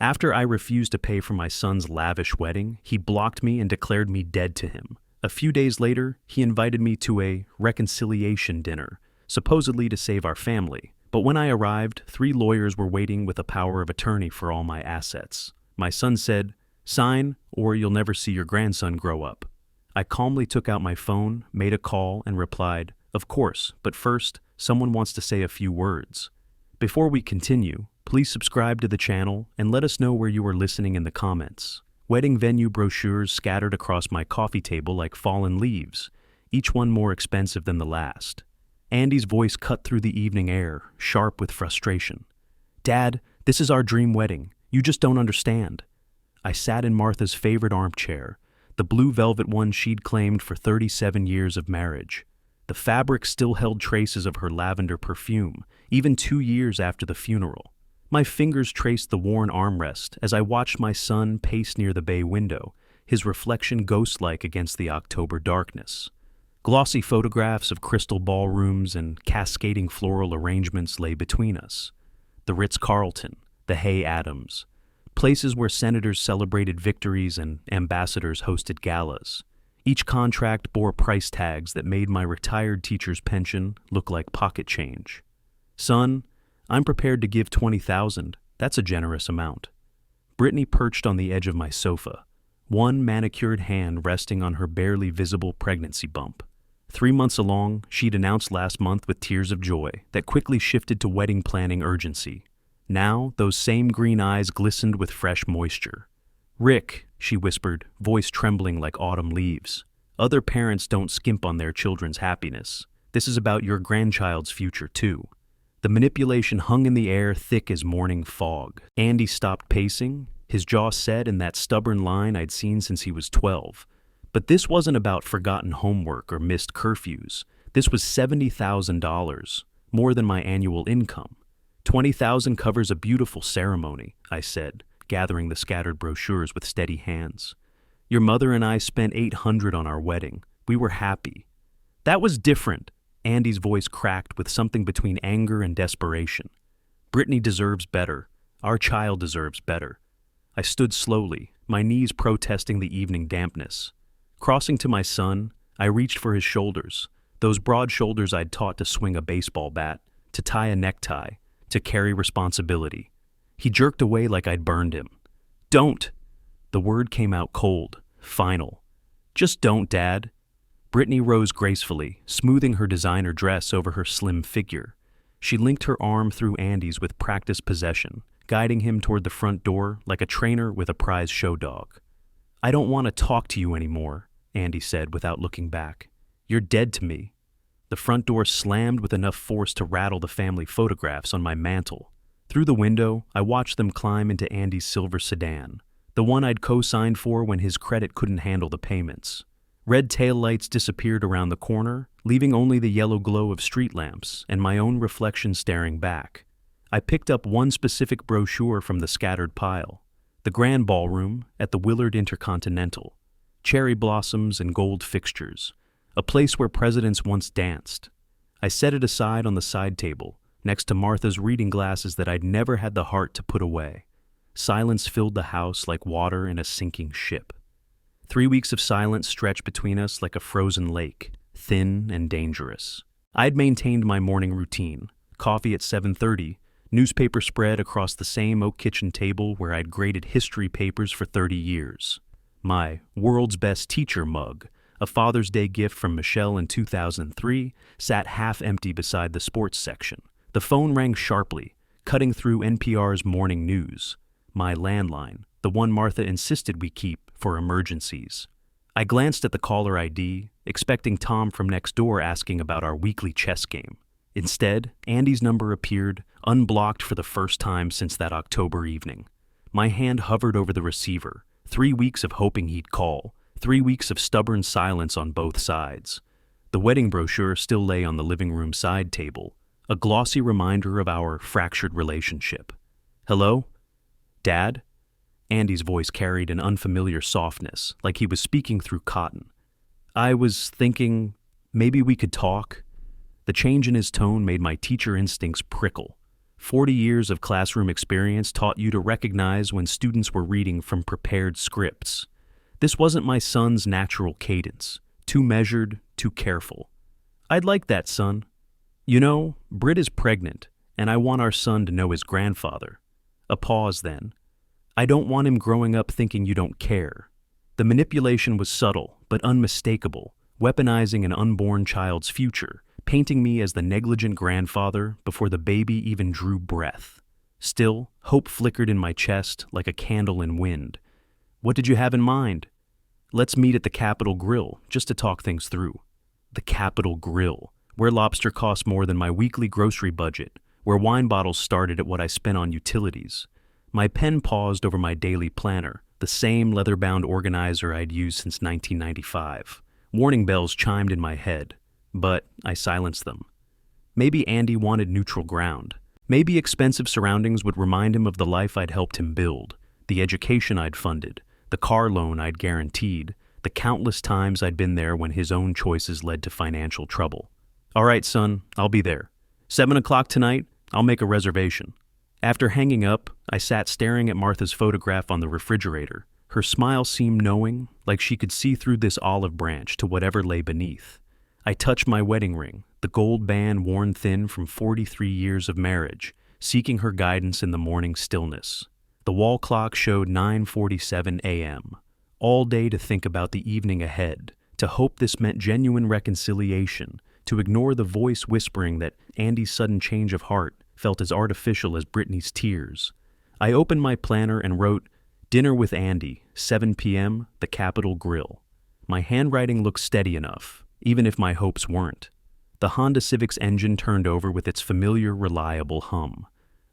After I refused to pay for my son's lavish wedding, he blocked me and declared me dead to him. A few days later, he invited me to a reconciliation dinner, supposedly to save our family. But when I arrived, 3 lawyers were waiting with a power of attorney for all my assets. My son said, "Sign, or you'll never see your grandson grow up." I calmly took out my phone, made a call, and replied, "Of course, but first, someone wants to say a few words." Before we continue, please subscribe to the channel and let us know where you are listening in the comments. Wedding venue brochures scattered across my coffee table like fallen leaves, each one more expensive than the last. Andy's voice cut through the evening air, sharp with frustration. "Dad, this is our dream wedding. You just don't understand." I sat in Martha's favorite armchair, the blue velvet one she'd claimed for 37 years of marriage. The fabric still held traces of her lavender perfume, even 2 years after the funeral. My fingers traced the worn armrest as I watched my son pace near the bay window, his reflection ghost-like against the October darkness. Glossy photographs of crystal ballrooms and cascading floral arrangements lay between us. The Ritz-Carlton, the Hay Adams, places where senators celebrated victories and ambassadors hosted galas. Each contract bore price tags that made my retired teacher's pension look like pocket change. "Son, I'm prepared to give $20,000. That's a generous amount." Brittany perched on the edge of my sofa, one manicured hand resting on her barely visible pregnancy bump. 3 months along, she'd announced last month with tears of joy that quickly shifted to wedding planning urgency. Now, those same green eyes glistened with fresh moisture. "Rick," she whispered, voice trembling like autumn leaves, "other parents don't skimp on their children's happiness. This is about your grandchild's future, too." The manipulation hung in the air thick as morning fog. Andy stopped pacing, his jaw set in that stubborn line I'd seen since he was 12. But this wasn't about forgotten homework or missed curfews. This was $70,000, more than my annual income. $20,000 covers a beautiful ceremony, I said, gathering the scattered brochures with steady hands. Your mother and I spent $800 on our wedding. We were happy. That was different. Andy's voice cracked with something between anger and desperation. Brittany deserves better. Our child deserves better. I stood slowly, my knees protesting the evening dampness. Crossing to my son, I reached for his shoulders, those broad shoulders I'd taught to swing a baseball bat, to tie a necktie, to carry responsibility. He jerked away like I'd burned him. "Don't!" The word came out cold, final. "Just don't, Dad." Brittany rose gracefully, smoothing her designer dress over her slim figure. She linked her arm through Andy's with practiced possession, guiding him toward the front door like a trainer with a prize show dog. "I don't want to talk to you anymore," Andy said without looking back. "You're dead to me." The front door slammed with enough force to rattle the family photographs on my mantle. Through the window, I watched them climb into Andy's silver sedan, the one I'd co-signed for when his credit couldn't handle the payments. Red taillights disappeared around the corner, leaving only the yellow glow of street lamps and my own reflection staring back. I picked up one specific brochure from the scattered pile. The grand ballroom at the Willard Intercontinental. Cherry blossoms and gold fixtures. A place where presidents once danced. I set it aside on the side table, next to Martha's reading glasses that I'd never had the heart to put away. Silence filled the house like water in a sinking ship. 3 weeks of silence stretched between us like a frozen lake, thin and dangerous. I'd maintained my morning routine, coffee at 7:30, newspaper spread across the same oak kitchen table where I'd graded history papers for 30 years. My world's best teacher mug, a Father's Day gift from Michelle in 2003, sat half empty beside the sports section. The phone rang sharply, cutting through NPR's morning news. My landline, the one Martha insisted we keep for emergencies. I glanced at the caller ID, expecting Tom from next door asking about our weekly chess game. Instead, Andy's number appeared, unblocked for the first time since that October evening. My hand hovered over the receiver, 3 weeks of hoping he'd call, 3 weeks of stubborn silence on both sides. The wedding brochure still lay on the living room side table, a glossy reminder of our fractured relationship. "Hello? Dad?" Andy's voice carried an unfamiliar softness, like he was speaking through cotton. "I was thinking, maybe we could talk." The change in his tone made my teacher instincts prickle. 40 years of classroom experience taught you to recognize when students were reading from prepared scripts. This wasn't my son's natural cadence. Too measured, too careful. I'd like that, son. You know, Britt is pregnant, and I want our son to know his grandfather. A pause then. I don't want him growing up thinking you don't care. The manipulation was subtle, but unmistakable, weaponizing an unborn child's future, painting me as the negligent grandfather before the baby even drew breath. Still, hope flickered in my chest like a candle in wind. What did you have in mind? Let's meet at the Capitol Grill, just to talk things through. The Capitol Grill, where lobster costs more than my weekly grocery budget, where wine bottles started at what I spent on utilities. My pen paused over my daily planner, the same leather-bound organizer I'd used since 1995. Warning bells chimed in my head, but I silenced them. Maybe Andy wanted neutral ground. Maybe expensive surroundings would remind him of the life I'd helped him build, the education I'd funded, the car loan I'd guaranteed, the countless times I'd been there when his own choices led to financial trouble. All right, son, I'll be there. 7 o'clock tonight, I'll make a reservation. After hanging up, I sat staring at Martha's photograph on the refrigerator. Her smile seemed knowing, like she could see through this olive branch to whatever lay beneath. I touched my wedding ring, the gold band worn thin from 43 years of marriage, seeking her guidance in the morning stillness. The wall clock showed 9:47 a.m. All day to think about the evening ahead, to hope this meant genuine reconciliation, to ignore the voice whispering that Andy's sudden change of heart felt as artificial as Brittany's tears. I opened my planner and wrote, "Dinner with Andy, 7 p.m., the Capitol Grill." My handwriting looked steady enough, even if my hopes weren't. The Honda Civic's engine turned over with its familiar, reliable hum.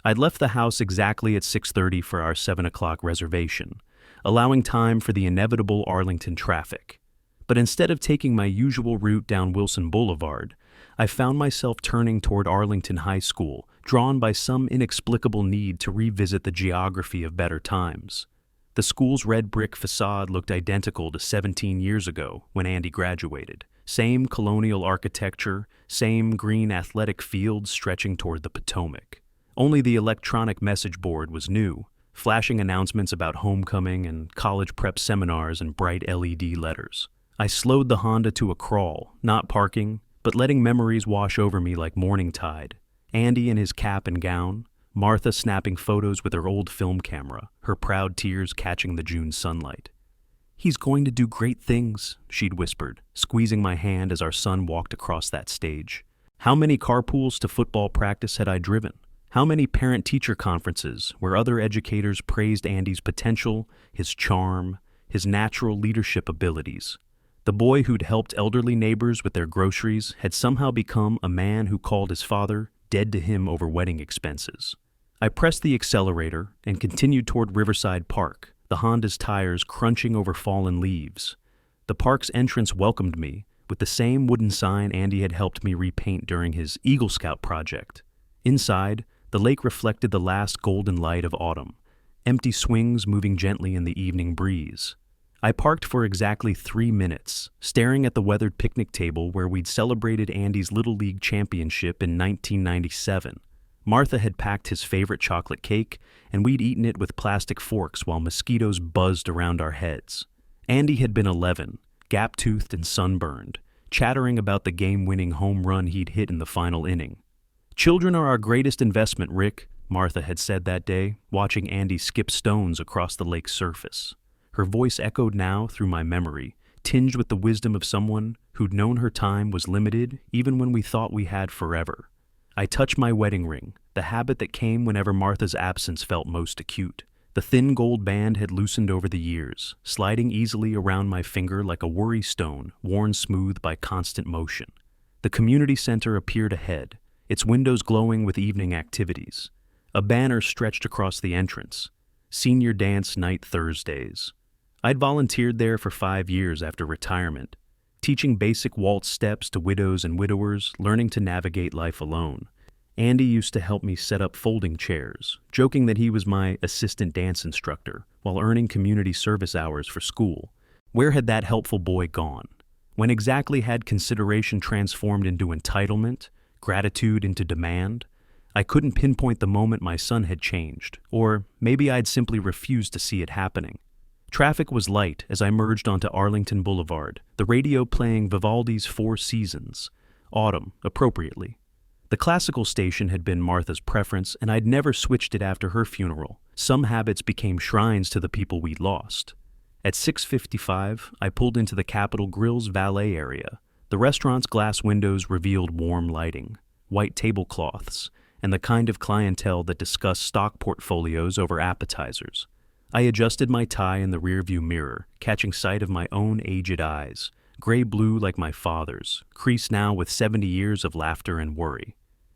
I'd left the house exactly at 6:30 for our 7 o'clock reservation, allowing time for the inevitable Arlington traffic. But instead of taking my usual route down Wilson Boulevard, I found myself turning toward Arlington High School, drawn by some inexplicable need to revisit the geography of better times. The school's red brick facade looked identical to 17 years ago when Andy graduated. Same colonial architecture, same green athletic fields stretching toward the Potomac. Only the electronic message board was new, flashing announcements about homecoming and college prep seminars in bright LED letters. I slowed the Honda to a crawl, not parking, but letting memories wash over me like morning tide. Andy in his cap and gown, Martha snapping photos with her old film camera, her proud tears catching the June sunlight. "He's going to do great things," she'd whispered, squeezing my hand as our son walked across that stage. How many carpools to football practice had I driven? How many parent-teacher conferences where other educators praised Andy's potential, his charm, his natural leadership abilities? The boy who'd helped elderly neighbors with their groceries had somehow become a man who called his father dead to him over wedding expenses. I pressed the accelerator and continued toward Riverside Park, the Honda's tires crunching over fallen leaves. The park's entrance welcomed me with the same wooden sign Andy had helped me repaint during his Eagle Scout project. Inside, the lake reflected the last golden light of autumn, empty swings moving gently in the evening breeze. I parked for exactly 3 minutes, staring at the weathered picnic table where we'd celebrated Andy's Little League championship in 1997. Martha had packed his favorite chocolate cake, and we'd eaten it with plastic forks while mosquitoes buzzed around our heads. Andy had been 11, gap-toothed and sunburned, chattering about the game-winning home run he'd hit in the final inning. "Children are our greatest investment, Rick," Martha had said that day, watching Andy skip stones across the lake's surface. Her voice echoed now through my memory, tinged with the wisdom of someone who'd known her time was limited even when we thought we had forever. I touched my wedding ring, the habit that came whenever Martha's absence felt most acute. The thin gold band had loosened over the years, sliding easily around my finger like a worry stone worn smooth by constant motion. The community center appeared ahead, its windows glowing with evening activities. A banner stretched across the entrance. Senior Dance Night Thursdays. I'd volunteered there for 5 years after retirement, teaching basic waltz steps to widows and widowers, learning to navigate life alone. Andy used to help me set up folding chairs, joking that he was my assistant dance instructor while earning community service hours for school. Where had that helpful boy gone? When exactly had consideration transformed into entitlement, gratitude into demand? I couldn't pinpoint the moment my son had changed, or maybe I'd simply refused to see it happening. Traffic was light as I merged onto Arlington Boulevard, the radio playing Vivaldi's Four Seasons, autumn, appropriately. The classical station had been Martha's preference, and I'd never switched it after her funeral. Some habits became shrines to the people we'd lost. At 6:55, I pulled into the Capitol Grille's valet area. The restaurant's glass windows revealed warm lighting, white tablecloths, and the kind of clientele that discussed stock portfolios over appetizers. I adjusted my tie in the rearview mirror, catching sight of my own aged eyes, gray-blue like my father's, creased now with 70 years of laughter and worry.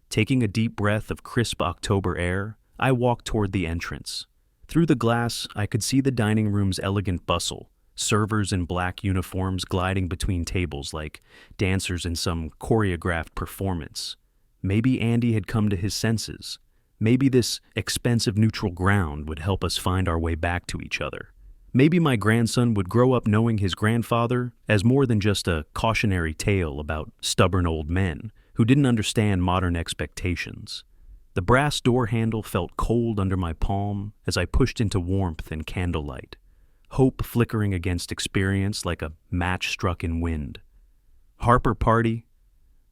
Taking a deep breath of crisp October air, I walked toward the entrance. Through the glass, I could see the dining room's elegant bustle, servers in black uniforms gliding between tables like dancers in some choreographed performance. Maybe Andy had come to his senses. Maybe this expensive neutral ground would help us find our way back to each other. Maybe my grandson would grow up knowing his grandfather as more than just a cautionary tale about stubborn old men who didn't understand modern expectations. The brass door handle felt cold under my palm as I pushed into warmth and candlelight, hope flickering against experience like a match struck in wind. Harper party?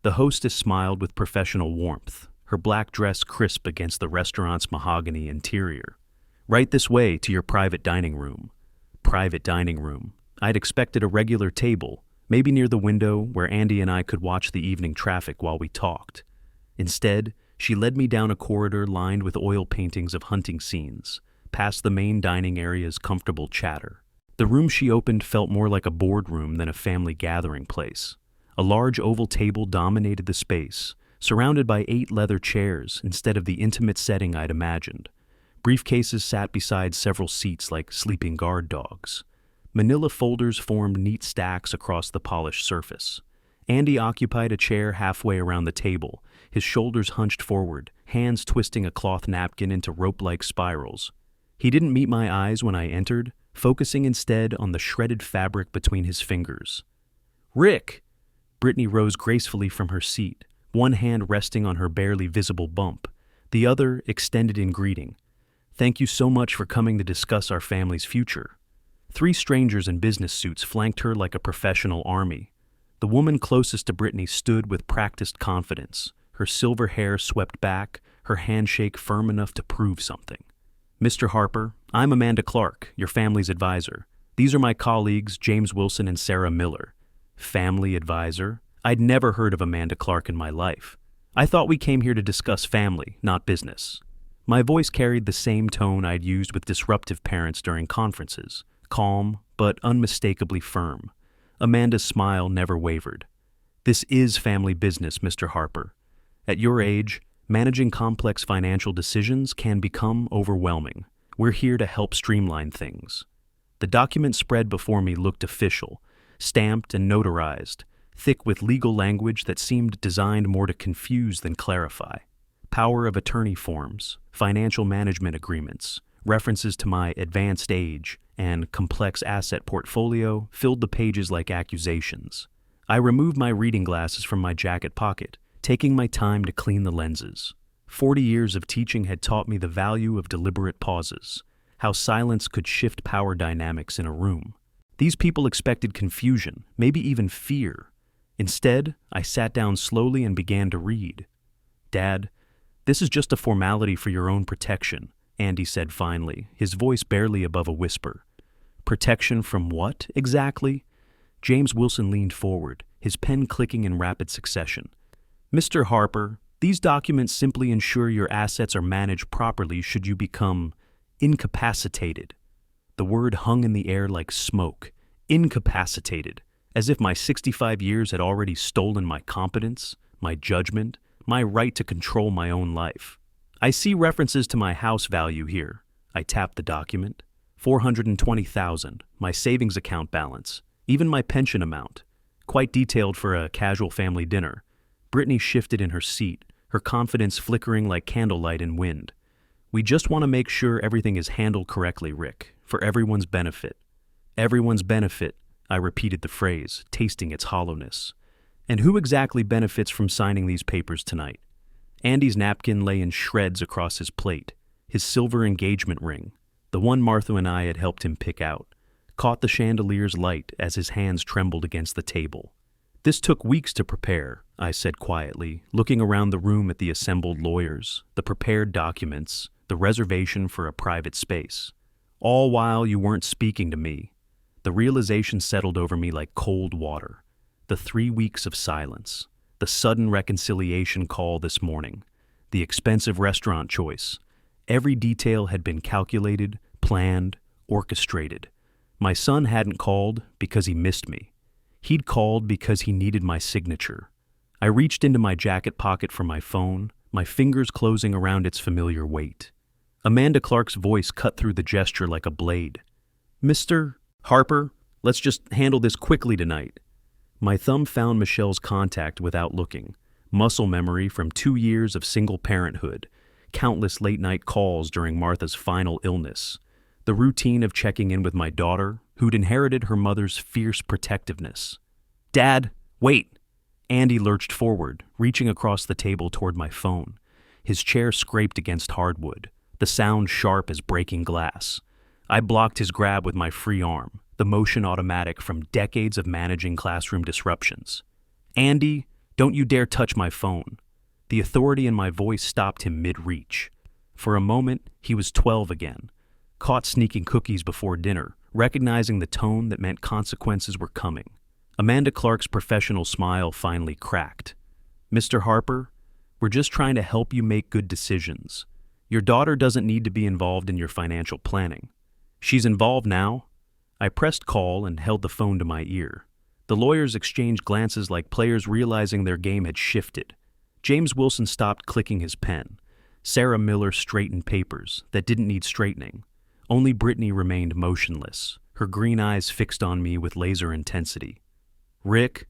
The hostess smiled with professional warmth, her black dress crisp against the restaurant's mahogany interior. Right this way to your private dining room. Private dining room. I'd expected a regular table, maybe near the window where Andy and I could watch the evening traffic while we talked. Instead, she led me down a corridor lined with oil paintings of hunting scenes, past the main dining area's comfortable chatter. The room she opened felt more like a boardroom than a family gathering place. A large oval table dominated the space, surrounded by 8 leather chairs instead of the intimate setting I'd imagined. Briefcases sat beside several seats like sleeping guard dogs. Manila folders formed neat stacks across the polished surface. Andy occupied a chair halfway around the table, his shoulders hunched forward, hands twisting a cloth napkin into rope-like spirals. He didn't meet my eyes when I entered, focusing instead on the shredded fabric between his fingers. "Rick!" Brittany rose gracefully from her seat, one hand resting on her barely visible bump, the other extended in greeting. "Thank you so much for coming to discuss our family's future." 3 strangers in business suits flanked her like a professional army. The woman closest to Brittany stood with practiced confidence, her silver hair swept back, her handshake firm enough to prove something. "Mr. Harper, I'm Amanda Clark, your family's advisor. These are my colleagues, James Wilson and Sarah Miller." Family advisor? I'd never heard of Amanda Clark in my life. I thought we came here to discuss family, not business. My voice carried the same tone I'd used with disruptive parents during conferences, calm but unmistakably firm. Amanda's smile never wavered. "This is family business, Mr. Harper. At your age, managing complex financial decisions can become overwhelming. We're here to help streamline things." The document spread before me looked official, stamped and notarized, thick with legal language that seemed designed more to confuse than clarify. Power of attorney forms, financial management agreements, references to my advanced age, and complex asset portfolio filled the pages like accusations. I removed my reading glasses from my jacket pocket, taking my time to clean the lenses. 40 years of teaching had taught me the value of deliberate pauses, how silence could shift power dynamics in a room. These people expected confusion, maybe even fear. Instead, I sat down slowly and began to read. "Dad, this is just a formality for your own protection," Andy said finally, his voice barely above a whisper. "Protection from what, exactly?" James Wilson leaned forward, his pen clicking in rapid succession. "Mr. Harper, these documents simply ensure your assets are managed properly should you become incapacitated." The word hung in the air like smoke. Incapacitated, as if my 65 years had already stolen my competence, my judgment, my right to control my own life. "I see references to my house value here." I tapped the document. $420,000, my savings account balance, even my pension amount. Quite detailed for a casual family dinner. Brittany shifted in her seat, her confidence flickering like candlelight in wind. "We just want to make sure everything is handled correctly, Rick, for everyone's benefit." Everyone's benefit, I repeated the phrase, tasting its hollowness. "And who exactly benefits from signing these papers tonight?" Andy's napkin lay in shreds across his plate. His silver engagement ring, the one Martha and I had helped him pick out, caught the chandelier's light as his hands trembled against the table. "This took weeks to prepare," I said quietly, looking around the room at the assembled lawyers, the prepared documents, the reservation for a private space. "All while you weren't speaking to me." The realization settled over me like cold water. The 3 weeks of silence, the sudden reconciliation call this morning, the expensive restaurant choice. Every detail had been calculated, planned, orchestrated. My son hadn't called because he missed me. He'd called because he needed my signature. I reached into my jacket pocket for my phone, my fingers closing around its familiar weight. Amanda Clark's voice cut through the gesture like a blade. "Mr. Harper, let's just handle this quickly tonight." My thumb found Michelle's contact without looking. Muscle memory from 2 years of single parenthood, countless late-night calls during Martha's final illness, the routine of checking in with my daughter, who'd inherited her mother's fierce protectiveness. "Dad, wait!" Andy lurched forward, reaching across the table toward my phone. His chair scraped against hardwood, the sound sharp as breaking glass. I blocked his grab with my free arm, the motion automatic from decades of managing classroom disruptions. "Andy, don't you dare touch my phone." The authority in my voice stopped him mid-reach. For a moment, he was 12 again, caught sneaking cookies before dinner, recognizing the tone that meant consequences were coming. Amanda Clark's professional smile finally cracked. "Mr. Harper, we're just trying to help you make good decisions. Your daughter doesn't need to be involved in your financial planning. She's involved now." I pressed call and held the phone to my ear. The lawyers exchanged glances like players realizing their game had shifted. James Wilson stopped clicking his pen. Sarah Miller straightened papers that didn't need straightening. Only Brittany remained motionless, her green eyes fixed on me with laser intensity. "Rick,"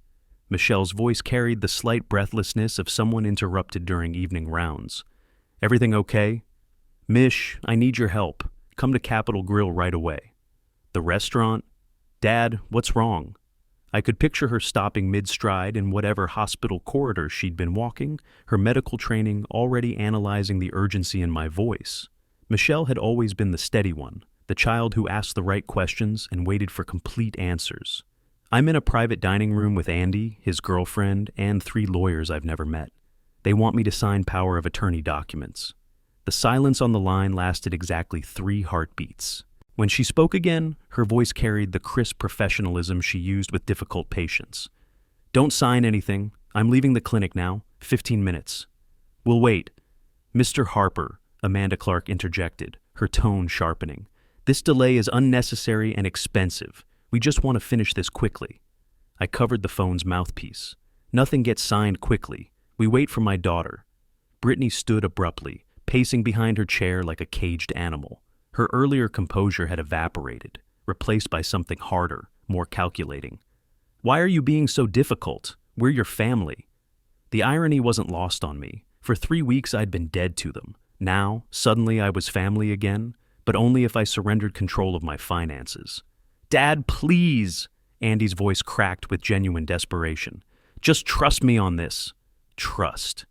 Michelle's voice carried the slight breathlessness of someone interrupted during evening rounds. "Everything okay?" "Mish, I need your help. Come to Capitol Grill right away." "The restaurant?" "Dad, what's wrong?" I could picture her stopping mid-stride in whatever hospital corridor she'd been walking, her medical training already analyzing the urgency in my voice. Michelle had always been the steady one, the child who asked the right questions and waited for complete answers. "I'm in a private dining room with Andy, his girlfriend, and 3 lawyers I've never met. They want me to sign power of attorney documents." The silence on the line lasted exactly 3 heartbeats. When she spoke again, her voice carried the crisp professionalism she used with difficult patients. "Don't sign anything. I'm leaving the clinic now. 15 minutes. "We'll wait." "Mr. Harper," Amanda Clark interjected, her tone sharpening. "This delay is unnecessary and expensive. We just want to finish this quickly." I covered the phone's mouthpiece. "Nothing gets signed quickly. We wait for my daughter." Brittany stood abruptly, pacing behind her chair like a caged animal. Her earlier composure had evaporated, replaced by something harder, more calculating. "Why are you being so difficult? We're your family." The irony wasn't lost on me. For 3 weeks I'd been dead to them. Now, suddenly I was family again, but only if I surrendered control of my finances. "Dad, please!" Andy's voice cracked with genuine desperation. "Just trust me on this." Trust.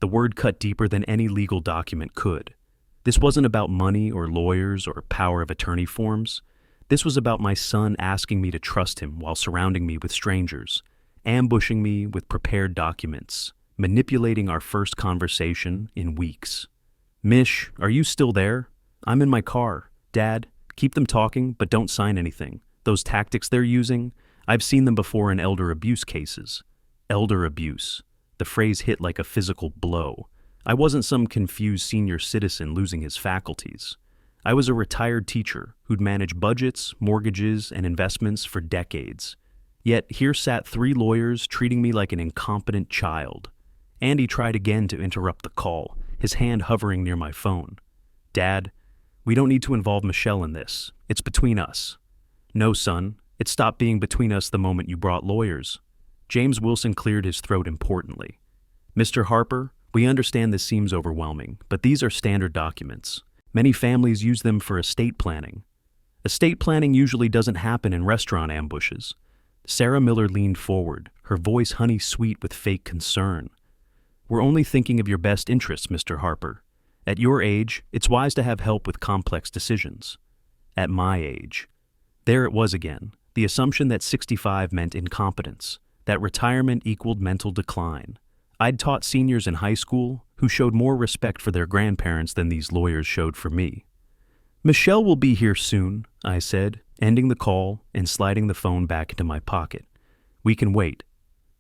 The word cut deeper than any legal document could. This wasn't about money or lawyers or power of attorney forms. This was about my son asking me to trust him while surrounding me with strangers, ambushing me with prepared documents, manipulating our first conversation in weeks. "Mish, are you still there? I'm in my car. Dad, keep them talking, but don't sign anything. Those tactics they're using, I've seen them before in elder abuse cases." Elder abuse. The phrase hit like a physical blow. I wasn't some confused senior citizen losing his faculties. I was a retired teacher who'd managed budgets, mortgages, and investments for decades. Yet here sat 3 lawyers treating me like an incompetent child. Andy tried again to interrupt the call, his hand hovering near my phone. "Dad, we don't need to involve Michelle in this. It's between us." "No, son. It stopped being between us the moment you brought lawyers." James Wilson cleared his throat importantly. "Mr. Harper, we understand this seems overwhelming, but these are standard documents. Many families use them for estate planning. Estate planning usually doesn't happen in restaurant ambushes." Sarah Miller leaned forward, her voice honey-sweet with fake concern. We're only thinking of your best interests, Mr. Harper. At your age, it's wise to have help with complex decisions. At my age. There it was again, the assumption that 65 meant incompetence, that retirement equaled mental decline. I'd taught seniors in high school who showed more respect for their grandparents than these lawyers showed for me. Michelle will be here soon, I said, ending the call and sliding the phone back into my pocket. We can wait.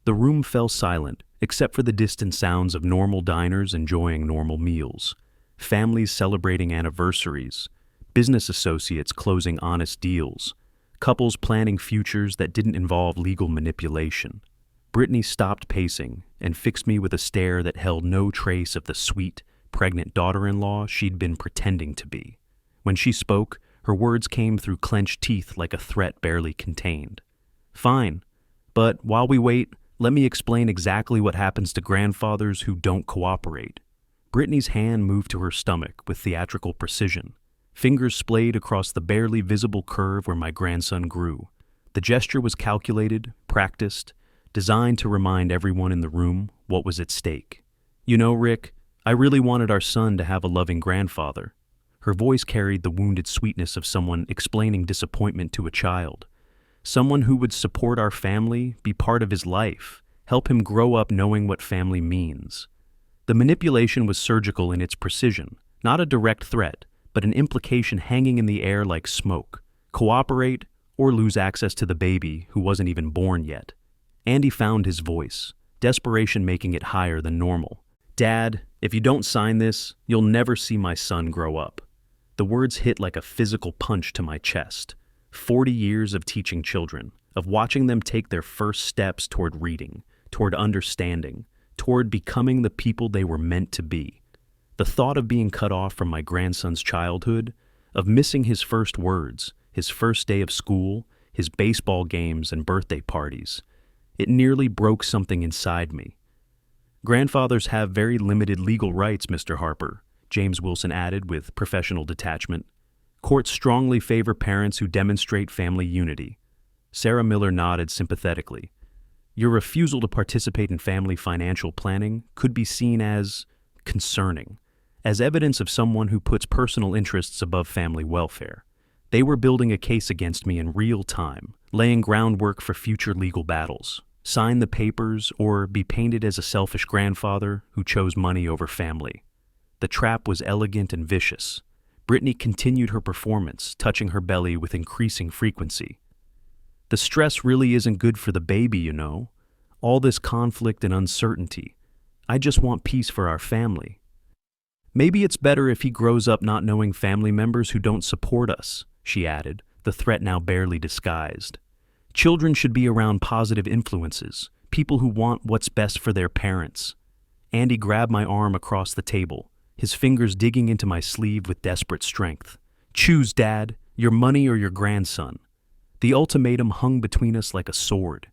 The room fell silent, except for the distant sounds of normal diners enjoying normal meals, families celebrating anniversaries, business associates closing honest deals, couples planning futures that didn't involve legal manipulation. Brittany stopped pacing and fixed me with a stare that held no trace of the sweet, pregnant daughter-in-law she'd been pretending to be. When she spoke, her words came through clenched teeth like a threat barely contained. Fine, but while we wait, let me explain exactly what happens to grandfathers who don't cooperate. Brittany's hand moved to her stomach with theatrical precision. Fingers splayed across the barely visible curve where my grandson grew. The gesture was calculated, practiced, designed to remind everyone in the room what was at stake. You know, Rick, I really wanted our son to have a loving grandfather. Her voice carried the wounded sweetness of someone explaining disappointment to a child. Someone who would support our family, be part of his life, help him grow up knowing what family means. The manipulation was surgical in its precision, not a direct threat, but an implication hanging in the air like smoke. Cooperate or lose access to the baby who wasn't even born yet. Andy found his voice, desperation making it higher than normal. Dad, if you don't sign this, you'll never see my son grow up. The words hit like a physical punch to my chest. 40 years of teaching children, of watching them take their first steps toward reading, toward understanding, toward becoming the people they were meant to be. The thought of being cut off from my grandson's childhood, of missing his first words, his first day of school, his baseball games and birthday parties, it nearly broke something inside me. Grandfathers have very limited legal rights, Mr. Harper, James Wilson added with professional detachment. Courts strongly favor parents who demonstrate family unity. Sarah Miller nodded sympathetically. Your refusal to participate in family financial planning could be seen as concerning, as evidence of someone who puts personal interests above family welfare. They were building a case against me in real time, laying groundwork for future legal battles. Sign the papers or be painted as a selfish grandfather who chose money over family. The trap was elegant and vicious. Brittany continued her performance, touching her belly with increasing frequency. The stress really isn't good for the baby, you know. All this conflict and uncertainty. I just want peace for our family. Maybe it's better if he grows up not knowing family members who don't support us, she added, the threat now barely disguised. Children should be around positive influences, people who want what's best for their parents. Andy grabbed my arm across the table, his fingers digging into my sleeve with desperate strength. Choose, Dad, your money or your grandson. The ultimatum hung between us like a sword.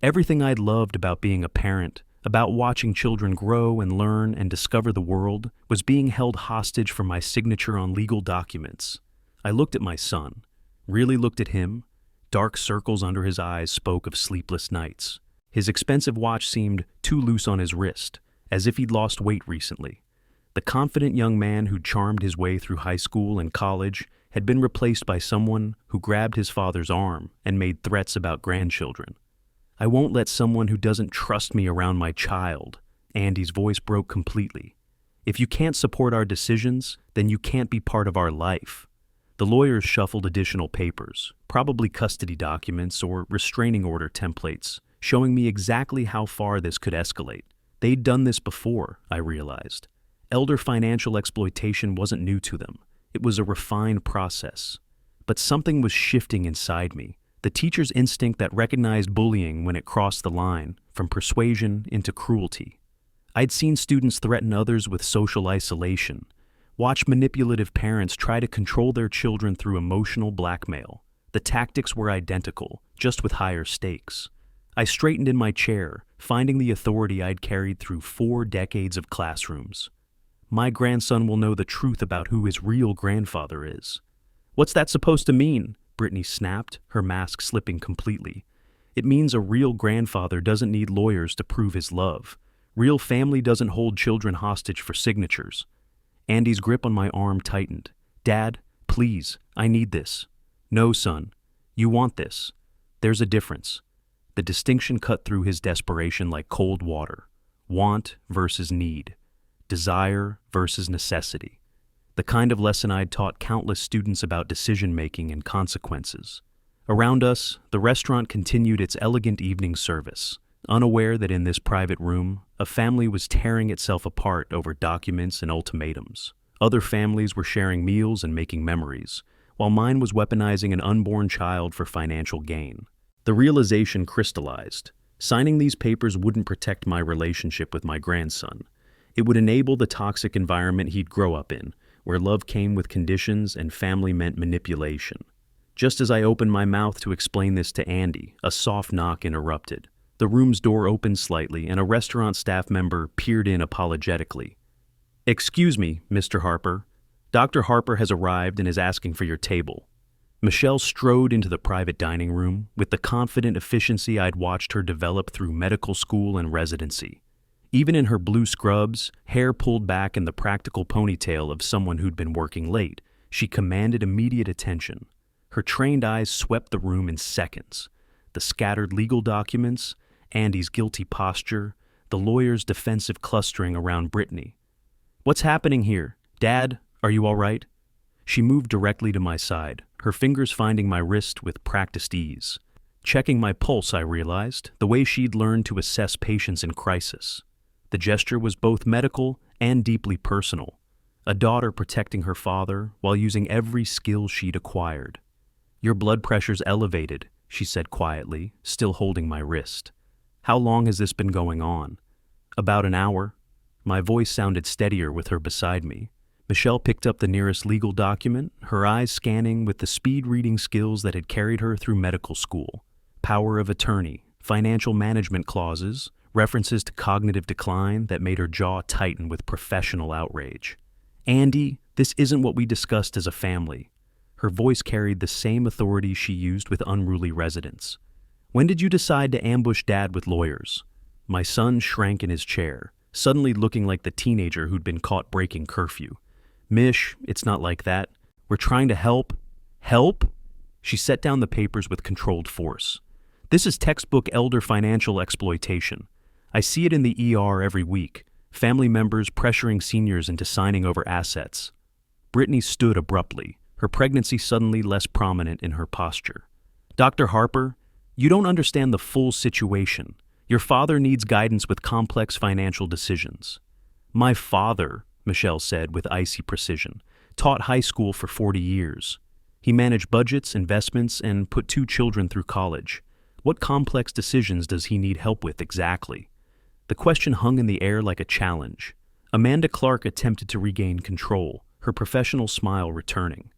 Everything I'd loved about being a parent, about watching children grow and learn and discover the world, was being held hostage for my signature on legal documents. I looked at my son, really looked at him. Dark circles under his eyes spoke of sleepless nights. His expensive watch seemed too loose on his wrist, as if he'd lost weight recently. The confident young man who charmed his way through high school and college had been replaced by someone who grabbed his father's arm and made threats about grandchildren. I won't let someone who doesn't trust me around my child. Andy's voice broke completely. If you can't support our decisions, then you can't be part of our life. The lawyers shuffled additional papers, probably custody documents or restraining order templates, showing me exactly how far this could escalate. They'd done this before, I realized. Elder financial exploitation wasn't new to them. It was a refined process. But something was shifting inside me, the teacher's instinct that recognized bullying when it crossed the line, from persuasion into cruelty. I'd seen students threaten others with social isolation, watch manipulative parents try to control their children through emotional blackmail. The tactics were identical, just with higher stakes. I straightened in my chair, finding the authority I'd carried through 4 decades of classrooms. My grandson will know the truth about who his real grandfather is. What's that supposed to mean? Brittany snapped, her mask slipping completely. It means a real grandfather doesn't need lawyers to prove his love. Real family doesn't hold children hostage for signatures. Andy's grip on my arm tightened. Dad, please, I need this. No, son, you want this. There's a difference. The distinction cut through his desperation like cold water. Want versus need. Desire versus necessity. The kind of lesson I'd taught countless students about decision-making and consequences. Around us, the restaurant continued its elegant evening service, unaware that in this private room, a family was tearing itself apart over documents and ultimatums. Other families were sharing meals and making memories, while mine was weaponizing an unborn child for financial gain. The realization crystallized. Signing these papers wouldn't protect my relationship with my grandson. It would enable the toxic environment he'd grow up in, where love came with conditions and family meant manipulation. Just as I opened my mouth to explain this to Andy, a soft knock interrupted. The room's door opened slightly, and a restaurant staff member peered in apologetically. "Excuse me, Mr. Harper. Dr. Harper has arrived and is asking for your table." Michelle strode into the private dining room with the confident efficiency I'd watched her develop through medical school and residency. Even in her blue scrubs, hair pulled back in the practical ponytail of someone who'd been working late, she commanded immediate attention. Her trained eyes swept the room in seconds. The scattered legal documents, Andy's guilty posture, the lawyer's defensive clustering around Brittany. "What's happening here? Dad, are you all right?" She moved directly to my side, her fingers finding my wrist with practiced ease. Checking my pulse, I realized, the way she'd learned to assess patients in crisis. The gesture was both medical and deeply personal. A daughter protecting her father while using every skill she'd acquired. "Your blood pressure's elevated," she said quietly, still holding my wrist. "How long has this been going on?" "About an hour." My voice sounded steadier with her beside me. Michelle picked up the nearest legal document, her eyes scanning with the speed-reading skills that had carried her through medical school. Power of attorney, financial management clauses, references to cognitive decline that made her jaw tighten with professional outrage. "Andy, this isn't what we discussed as a family." Her voice carried the same authority she used with unruly residents. "When did you decide to ambush Dad with lawyers?" My son shrank in his chair, suddenly looking like the teenager who'd been caught breaking curfew. "Mish, it's not like that. We're trying to help." "Help?" She set down the papers with controlled force. "This is textbook elder financial exploitation. I see it in the ER every week. Family members pressuring seniors into signing over assets." Brittany stood abruptly, her pregnancy suddenly less prominent in her posture. "Dr. Harper, you don't understand the full situation. Your father needs guidance with complex financial decisions." "My father," Michelle said with icy precision, "taught high school for 40 years. He managed budgets, investments, and put 2 children through college. What complex decisions does he need help with exactly?" The question hung in the air like a challenge. Amanda Clark attempted to regain control, her professional smile returning.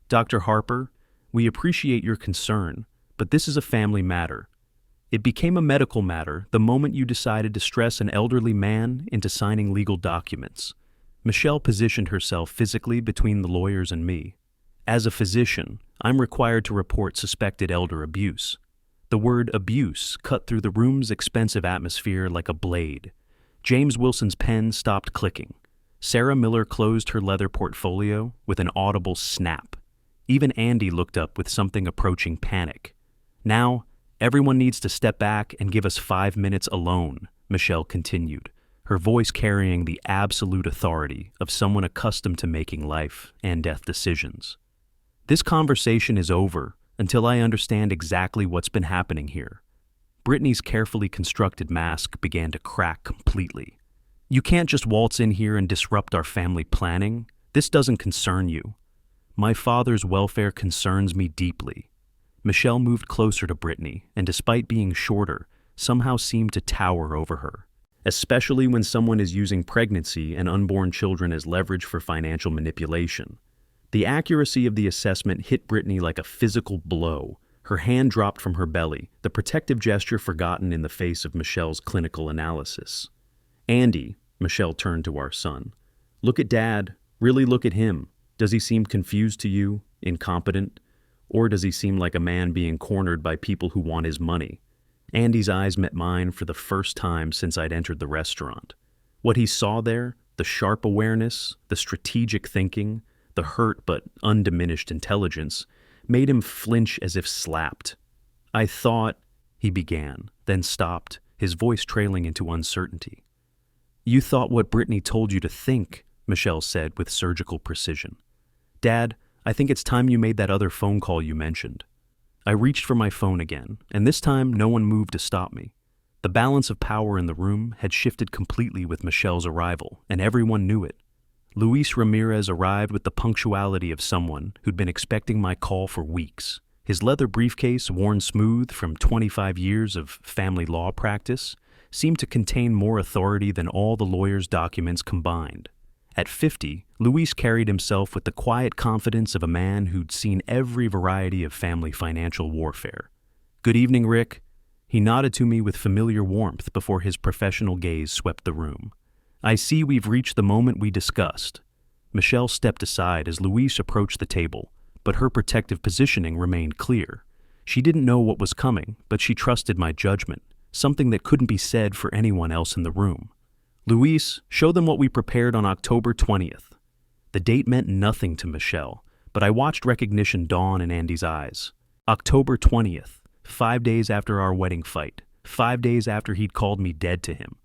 "Dr. Harper, we appreciate your concern, but this is a family matter. It became a medical matter the moment you decided to stress an elderly man into signing legal documents." Michelle positioned herself physically between the lawyers and me. "As a physician, I'm required to report suspected elder abuse." The word abuse cut through the room's expensive atmosphere like a blade. James Wilson's pen stopped clicking. Sarah Miller closed her leather portfolio with an audible snap. Even Andy looked up with something approaching panic. "Now, everyone needs to step back and give us 5 minutes alone," Michelle continued, her voice carrying the absolute authority of someone accustomed to making life and death decisions. "This conversation is over until I understand exactly what's been happening here." Brittany's carefully constructed mask began to crack completely. "You can't just waltz in here and disrupt our family planning. This doesn't concern you." "My father's welfare concerns me deeply." Michelle moved closer to Brittany, and despite being shorter, somehow seemed to tower over her. Especially when someone is using pregnancy and unborn children as leverage for financial manipulation. The accuracy of the assessment hit Brittany like a physical blow. Her hand dropped from her belly, the protective gesture forgotten in the face of Michelle's clinical analysis. "Andy," Michelle turned to our son, "look at Dad. Really look at him. Does he seem confused to you, incompetent? Or does he seem like a man being cornered by people who want his money?" Andy's eyes met mine for the first time since I'd entered the restaurant. What he saw there, the sharp awareness, the strategic thinking, the hurt but undiminished intelligence, made him flinch as if slapped. "I thought," he began, then stopped, his voice trailing into uncertainty. "You thought what Brittany told you to think," Michelle said with surgical precision. "Dad, I think it's time you made that other phone call you mentioned." I reached for my phone again, and this time no one moved to stop me. The balance of power in the room had shifted completely with Michelle's arrival, and everyone knew it. Luis Ramirez arrived with the punctuality of someone who'd been expecting my call for weeks. His leather briefcase, worn smooth from 25 years of family law practice, seemed to contain more authority than all the lawyer's documents combined. At 50, Luis carried himself with the quiet confidence of a man who'd seen every variety of family financial warfare. "Good evening, Rick." He nodded to me with familiar warmth before his professional gaze swept the room. "I see we've reached the moment we discussed." Michelle stepped aside as Luis approached the table, but her protective positioning remained clear. She didn't know what was coming, but she trusted my judgment, something that couldn't be said for anyone else in the room. "Luis, show them what we prepared on October 20th. The date meant nothing to Michelle, but I watched recognition dawn in Andy's eyes. October 20th, 5 days after our wedding fight, 5 days after he'd called me dead to him.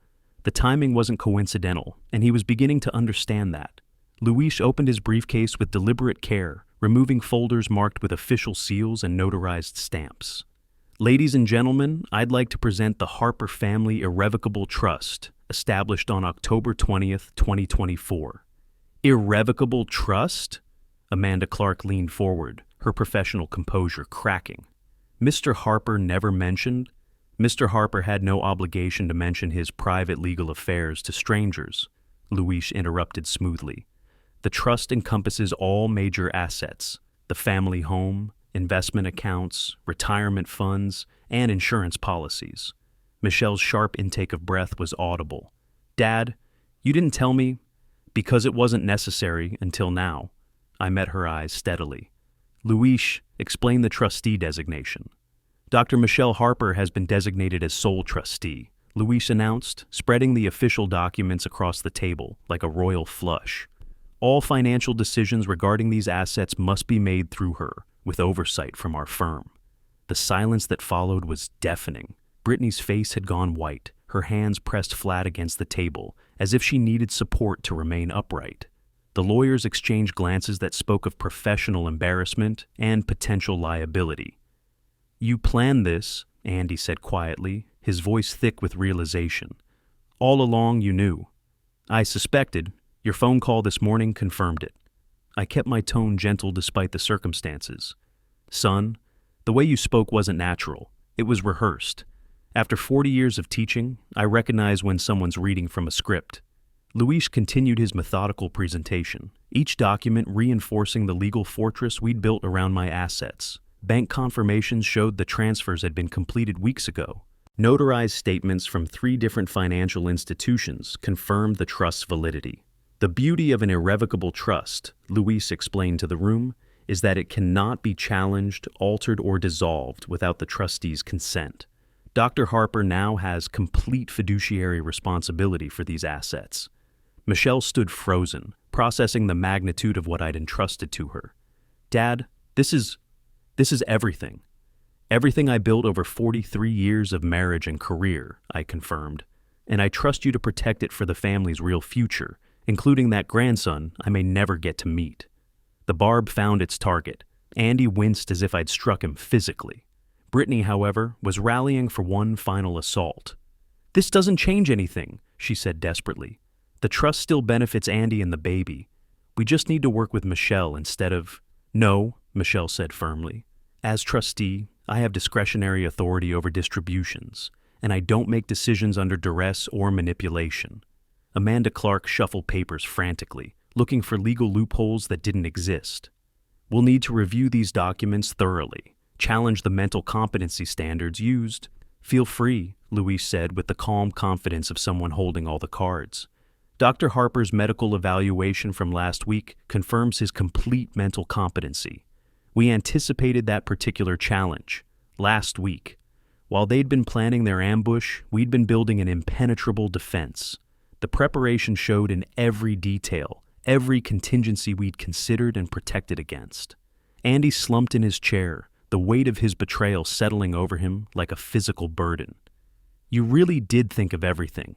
The timing wasn't coincidental, and he was beginning to understand that. Luis opened his briefcase with deliberate care, removing folders marked with official seals and notarized stamps. "Ladies and gentlemen, I'd like to present the Harper Family Irrevocable Trust, established on October 20th, 2024. "Irrevocable trust?" Amanda Clark leaned forward, her professional composure cracking. "Mr. Harper never mentioned?" "Mr. Harper had no obligation to mention his private legal affairs to strangers," Luis interrupted smoothly. "The trust encompasses all major assets, the family home, investment accounts, retirement funds, and insurance policies." Michelle's sharp intake of breath was audible. "Dad, you didn't tell me?" "Because it wasn't necessary until now." I met her eyes steadily. "Luis, explain the trustee designation." "Dr. Michelle Harper has been designated as sole trustee," Luis announced, spreading the official documents across the table like a royal flush. "All financial decisions regarding these assets must be made through her, with oversight from our firm." The silence that followed was deafening. Brittany's face had gone white, her hands pressed flat against the table, as if she needed support to remain upright. The lawyers exchanged glances that spoke of professional embarrassment and potential liability. "You planned this," Andy said quietly, his voice thick with realization. "All along you knew." "I suspected. Your phone call this morning confirmed it." I kept my tone gentle despite the circumstances. "Son, the way you spoke wasn't natural. It was rehearsed. After 40 years of teaching, I recognize when someone's reading from a script." Luis continued his methodical presentation, each document reinforcing the legal fortress we'd built around my assets. Bank confirmations showed the transfers had been completed weeks ago. Notarized statements from 3 different financial institutions confirmed the trust's validity. "The beauty of an irrevocable trust," Luis explained to the room, "is that it cannot be challenged, altered, or dissolved without the trustee's consent. Dr. Harper now has complete fiduciary responsibility for these assets." Michelle stood frozen, processing the magnitude of what I'd entrusted to her. "Dad, this is everything. Everything I built over 43 years of marriage and career," I confirmed, "and I trust you to protect it for the family's real future, including that grandson I may never get to meet." The barb found its target. Andy winced as if I'd struck him physically. Brittany, however, was rallying for one final assault. "This doesn't change anything," she said desperately. "The trust still benefits Andy and the baby. We just need to work with Michelle instead of—" "No," Michelle said firmly. "As trustee, I have discretionary authority over distributions, and I don't make decisions under duress or manipulation." Amanda Clark shuffled papers frantically, looking for legal loopholes that didn't exist. "We'll need to review these documents thoroughly, challenge the mental competency standards used." "Feel free," Luis said with the calm confidence of someone holding all the cards. "Dr. Harper's medical evaluation from last week confirms his complete mental competency. We anticipated that particular challenge last week. While they'd been planning their ambush, we'd been building an impenetrable defense. The preparation showed in every detail, every contingency we'd considered and protected against. Andy slumped in his chair, the weight of his betrayal settling over him like a physical burden. "You really did think of everything."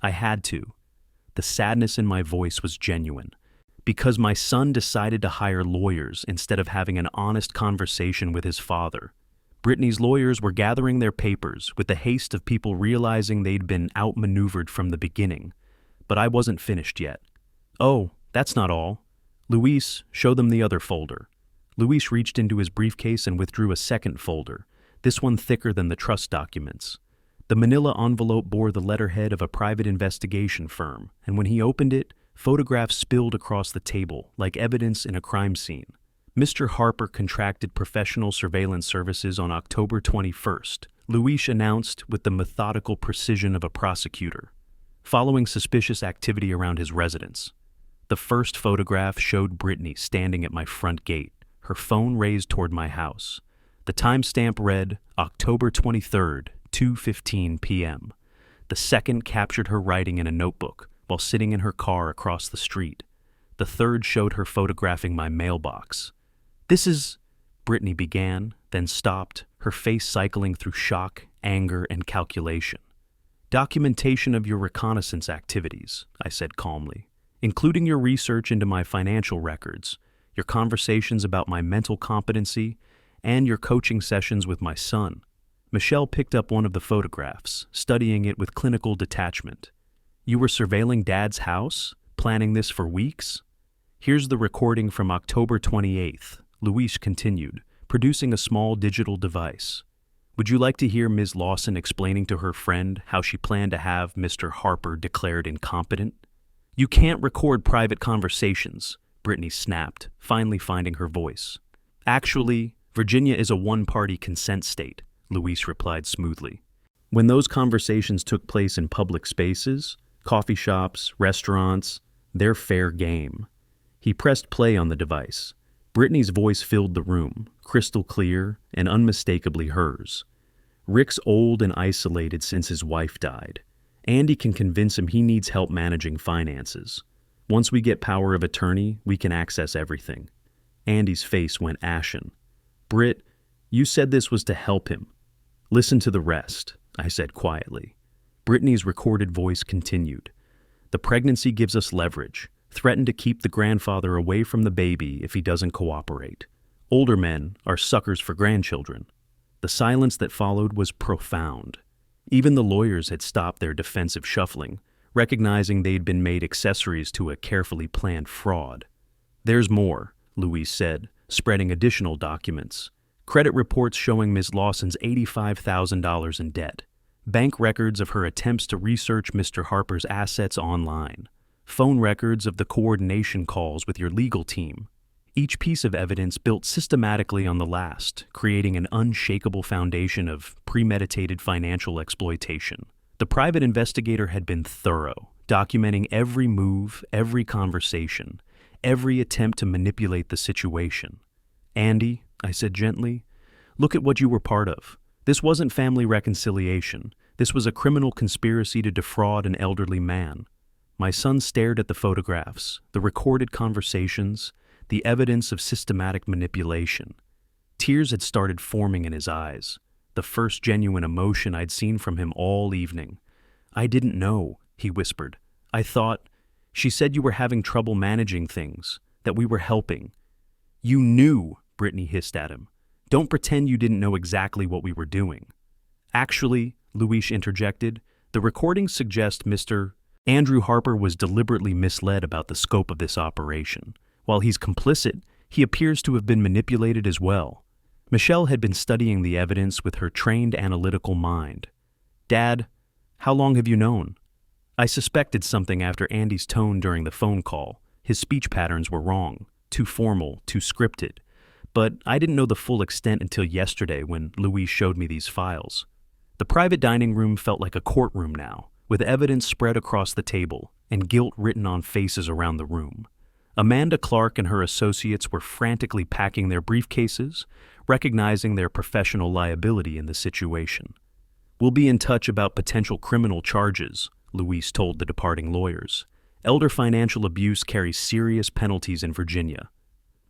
"I had to." The sadness in my voice was genuine. "Because my son decided to hire lawyers instead of having an honest conversation with his father. Brittany's lawyers were gathering their papers with the haste of people realizing they'd been outmaneuvered from the beginning. But I wasn't finished yet." "Oh, that's not all." "Luis, show them the other folder." Luis reached into his briefcase and withdrew a second folder, this one thicker than the trust documents. The manila envelope bore the letterhead of a private investigation firm, and when he opened it, photographs spilled across the table like evidence in a crime scene. Mr. Harper contracted professional surveillance services on October 21st, Luis announced with the methodical precision of a prosecutor, following suspicious activity around his residence. The first photograph showed Brittany standing at my front gate, her phone raised toward my house. The timestamp read October 23rd, 2:15 p.m. The second captured her writing in a notebook while sitting in her car across the street. The third showed her photographing my mailbox. "This is," Brittany began, then stopped, her face cycling through shock, anger, and calculation. "Documentation of your reconnaissance activities," I said calmly, "including your research into my financial records, your conversations about my mental competency, and your coaching sessions with my son." Michelle picked up one of the photographs, studying it with clinical detachment. "You were surveilling Dad's house? Planning this for weeks?" "Here's the recording from October 28th, Luis continued, producing a small digital device. "Would you like to hear Ms. Lawson explaining to her friend how she planned to have Mr. Harper declared incompetent?" "You can't record private conversations," Brittany snapped, finally finding her voice. "Actually, Virginia is a one-party consent state," Luis replied smoothly. "When those conversations took place in public spaces, coffee shops, restaurants, they're fair game." He pressed play on the device. Brittany's voice filled the room, crystal clear and unmistakably hers. "Rick's old and isolated since his wife died. Andy can convince him he needs help managing finances. Once we get power of attorney, we can access everything." Andy's face went ashen. "Britt, you said this was to help him." "Listen to the rest," I said quietly. Brittany's recorded voice continued. "The pregnancy gives us leverage. Threatened to keep the grandfather away from the baby if he doesn't cooperate. Older men are suckers for grandchildren." The silence that followed was profound. Even the lawyers had stopped their defensive shuffling, recognizing they'd been made accessories to a carefully planned fraud. "There's more," Luis said, spreading additional documents. "Credit reports showing Ms. Lawson's $85,000 in debt. Bank records of her attempts to research Mr. Harper's assets online. Phone records of the coordination calls with your legal team. Each piece of evidence built systematically on the last, creating an unshakable foundation of premeditated financial exploitation. The private investigator had been thorough, documenting every move, every conversation, every attempt to manipulate the situation. "Andy," I said gently, "look at what you were part of. This wasn't family reconciliation. This was a criminal conspiracy to defraud an elderly man." My son stared at the photographs, the recorded conversations, the evidence of systematic manipulation. Tears had started forming in his eyes, the first genuine emotion I'd seen from him all evening. "I didn't know," he whispered. "I thought, she said you were having trouble managing things, that we were helping." "You knew," Brittany hissed at him. "Don't pretend you didn't know exactly what we were doing." "Actually," Luis interjected, "the recordings suggest Mr. Andrew Harper was deliberately misled about the scope of this operation. While he's complicit, he appears to have been manipulated as well." Michelle had been studying the evidence with her trained analytical mind. "Dad, how long have you known?" I suspected something after Andy's tone during the phone call. His speech patterns were wrong, too formal, too scripted. But I didn't know the full extent until yesterday when Luis showed me these files. The private dining room felt like a courtroom now, with evidence spread across the table and guilt written on faces around the room. Amanda Clark and her associates were frantically packing their briefcases, recognizing their professional liability in the situation. "We'll be in touch about potential criminal charges," Luis told the departing lawyers. "Elder financial abuse carries serious penalties in Virginia."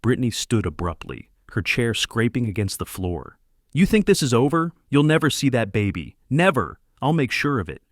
Brittany stood abruptly, her chair scraping against the floor. "You think this is over? You'll never see that baby. Never! I'll make sure of it."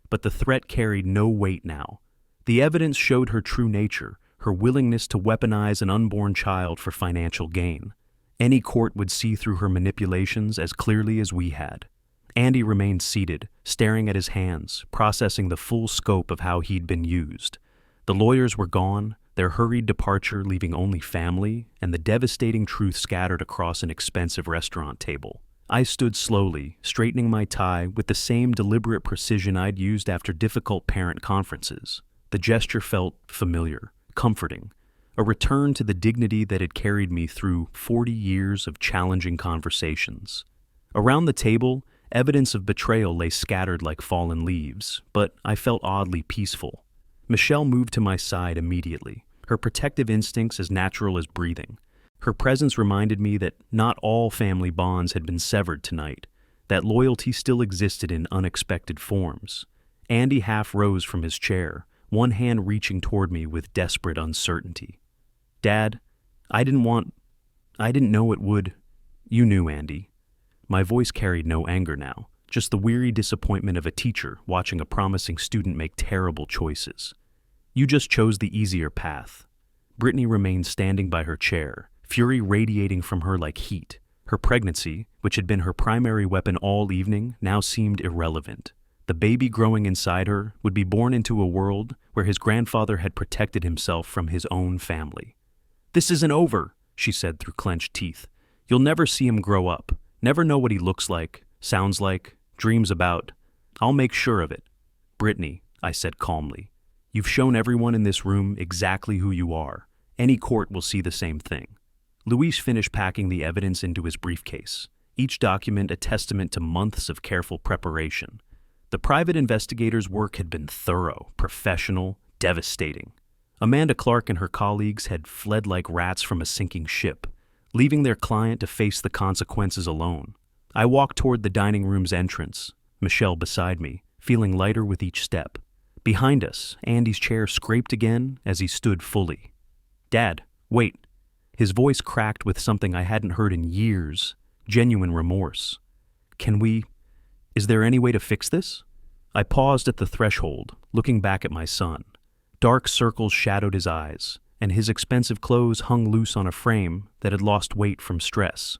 But the threat carried no weight now. The evidence showed her true nature, her willingness to weaponize an unborn child for financial gain. Any court would see through her manipulations as clearly as we had. Andy remained seated, staring at his hands, processing the full scope of how he'd been used. The lawyers were gone, their hurried departure leaving only family and the devastating truth scattered across an expensive restaurant table. I stood slowly, straightening my tie with the same deliberate precision I'd used after difficult parent conferences. The gesture felt familiar, comforting, a return to the dignity that had carried me through 40 years of challenging conversations. Around the table, evidence of betrayal lay scattered like fallen leaves, but I felt oddly peaceful. Michelle moved to my side immediately, her protective instincts as natural as breathing. Her presence reminded me that not all family bonds had been severed tonight, that loyalty still existed in unexpected forms. Andy half rose from his chair, one hand reaching toward me with desperate uncertainty. "Dad, I didn't know it would." "You knew, Andy." My voice carried no anger now, just the weary disappointment of a teacher watching a promising student make terrible choices. "You just chose the easier path." Brittany remained standing by her chair, fury radiating from her like heat. Her pregnancy, which had been her primary weapon all evening, now seemed irrelevant. The baby growing inside her would be born into a world where his grandfather had protected himself from his own family. "This isn't over," she said through clenched teeth. "You'll never see him grow up, never know what he looks like, sounds like, dreams about. I'll make sure of it." "Brittany," I said calmly, "you've shown everyone in this room exactly who you are. Any court will see the same thing." Luis finished packing the evidence into his briefcase, each document a testament to months of careful preparation. The private investigator's work had been thorough, professional, devastating. Amanda Clark and her colleagues had fled like rats from a sinking ship, leaving their client to face the consequences alone. I walked toward the dining room's entrance, Michelle beside me, feeling lighter with each step. Behind us, Andy's chair scraped again as he stood fully. "Dad, wait." His voice cracked with something I hadn't heard in years, genuine remorse. Is there any way to fix this?" I paused at the threshold, looking back at my son. Dark circles shadowed his eyes, and his expensive clothes hung loose on a frame that had lost weight from stress.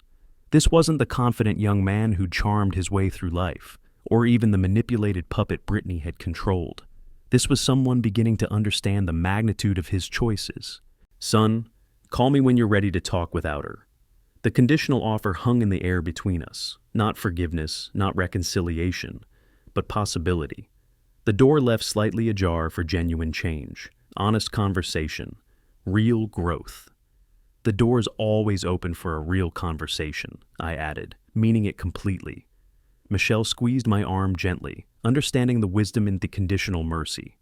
This wasn't the confident young man who'd charmed his way through life, or even the manipulated puppet Brittany had controlled. This was someone beginning to understand the magnitude of his choices. "Son, call me when you're ready to talk without her." The conditional offer hung in the air between us, not forgiveness, not reconciliation, but possibility. The door left slightly ajar for genuine change, honest conversation, real growth. "The door's always open for a real conversation," I added, meaning it completely. Michelle squeezed my arm gently, understanding the wisdom in the conditional mercy.